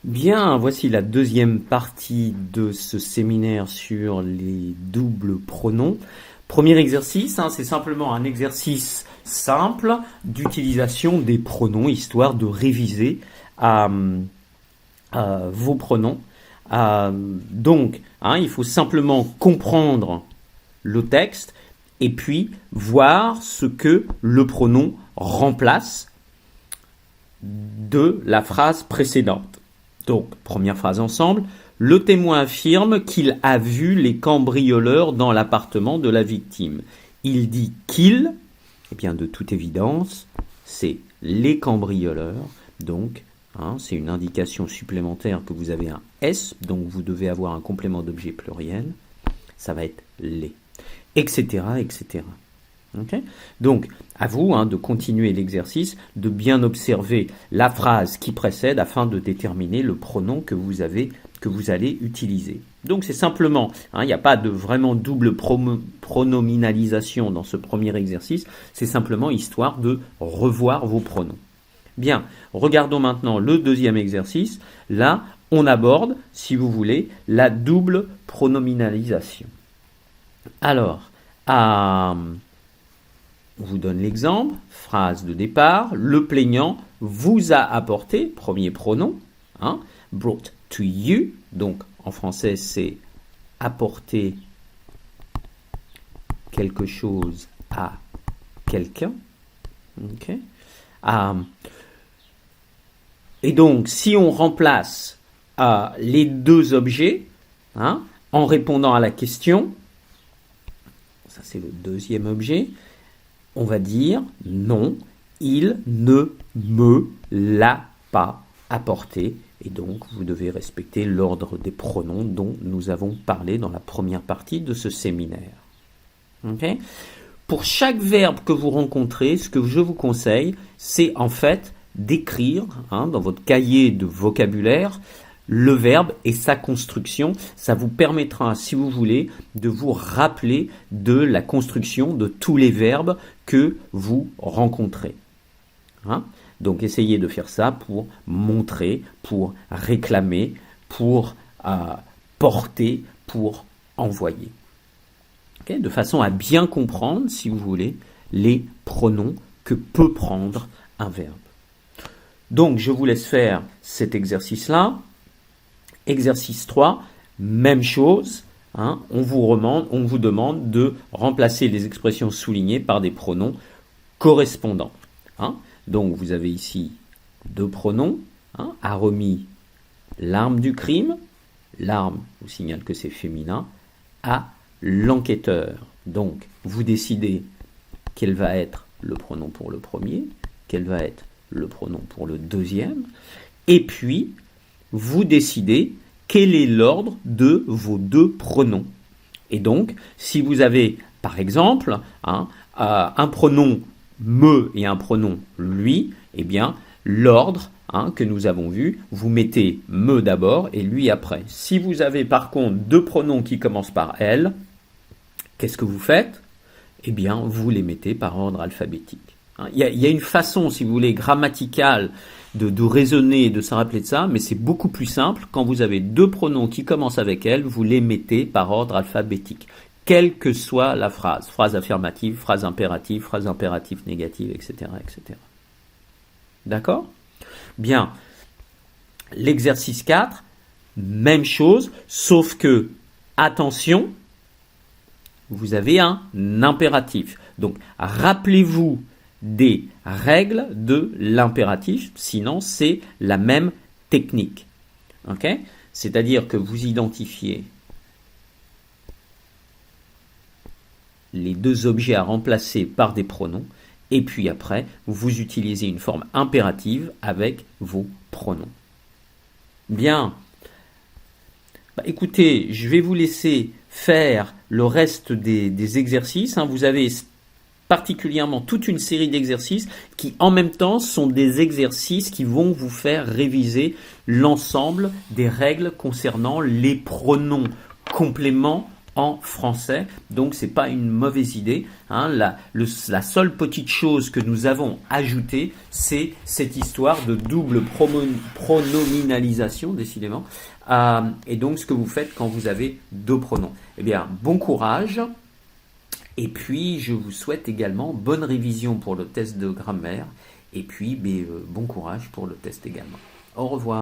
Bien, voici la deuxième partie de ce séminaire sur les doubles pronoms. Premier exercice, c'est simplement un exercice simple d'utilisation des pronoms, histoire de réviser vos pronoms. Donc, il faut simplement comprendre le texte et puis voir ce que le pronom remplace de la phrase précédente. Donc, première phrase ensemble. Le témoin affirme qu'il a vu les cambrioleurs dans l'appartement de la victime. Il dit qu'il, de toute évidence, c'est les cambrioleurs. Donc, c'est une indication supplémentaire que vous avez un S, donc vous devez avoir un complément d'objet pluriel. Ça va être les, etc., etc. Okay. Donc, à vous de continuer l'exercice, de bien observer la phrase qui précède afin de déterminer le pronom que vous allez utiliser. Donc, c'est simplement, il n'y a pas de vraiment double pronominalisation dans ce premier exercice, c'est simplement histoire de revoir vos pronoms. Bien, regardons maintenant le deuxième exercice. Là, on aborde, si vous voulez, la double pronominalisation. Alors, on vous donne l'exemple, phrase de départ, le plaignant vous a apporté, premier pronom, brought to you, donc en français c'est apporter quelque chose à quelqu'un. Okay. Et donc si on remplace les deux objets en répondant à la question, ça c'est le deuxième objet, on va dire non, il ne me l'a pas apporté. Et donc, vous devez respecter l'ordre des pronoms dont nous avons parlé dans la première partie de ce séminaire. Okay. Pour chaque verbe que vous rencontrez, ce que je vous conseille, c'est en fait d'écrire dans votre cahier de vocabulaire le verbe et sa construction. Ça vous permettra, si vous voulez, de vous rappeler de la construction de tous les verbes que vous rencontrez. Donc, essayez de faire ça pour montrer, pour réclamer, pour porter, pour envoyer. Okay. De façon à bien comprendre, si vous voulez, les pronoms que peut prendre un verbe. Donc, je vous laisse faire cet exercice-là. Exercice 3, même chose, on vous demande de remplacer les expressions soulignées par des pronoms correspondants. Donc vous avez ici deux pronoms, a remis l'arme du crime, l'arme vous signale que c'est féminin, à l'enquêteur. Donc vous décidez quel va être le pronom pour le premier, quel va être le pronom pour le deuxième, et puis vous décidez quel est l'ordre de vos deux pronoms. Et donc, si vous avez, par exemple, un pronom me et un pronom lui, l'ordre que nous avons vu, vous mettez me d'abord et lui après. Si vous avez par contre deux pronoms qui commencent par elle, qu'est-ce que vous faites ? Vous les mettez par ordre alphabétique. Il y a une façon, si vous voulez, grammaticale de raisonner et de se rappeler de ça, mais c'est beaucoup plus simple. Quand vous avez deux pronoms qui commencent avec elle, vous les mettez par ordre alphabétique, quelle que soit la phrase. Phrase affirmative, phrase impérative négative, etc., etc. D'accord ? Bien. L'exercice 4, même chose, sauf que, attention, vous avez un impératif. Donc, rappelez-vous des règles de l'impératif, sinon c'est la même technique. Okay ? C'est-à-dire que vous identifiez les deux objets à remplacer par des pronoms, et puis après, vous utilisez une forme impérative avec vos pronoms. Bien. Écoutez, je vais vous laisser faire le reste des exercices. Vous avez particulièrement toute une série d'exercices qui en même temps sont des exercices qui vont vous faire réviser l'ensemble des règles concernant les pronoms compléments en français. Donc c'est pas une mauvaise idée. Hein. La seule petite chose que nous avons ajoutée, c'est cette histoire de double pronominalisation, décidément. Et donc ce que vous faites quand vous avez deux pronoms. Eh bien, bon courage. Et puis, je vous souhaite également bonne révision pour le test de grammaire. Et puis, bon courage pour le test également. Au revoir.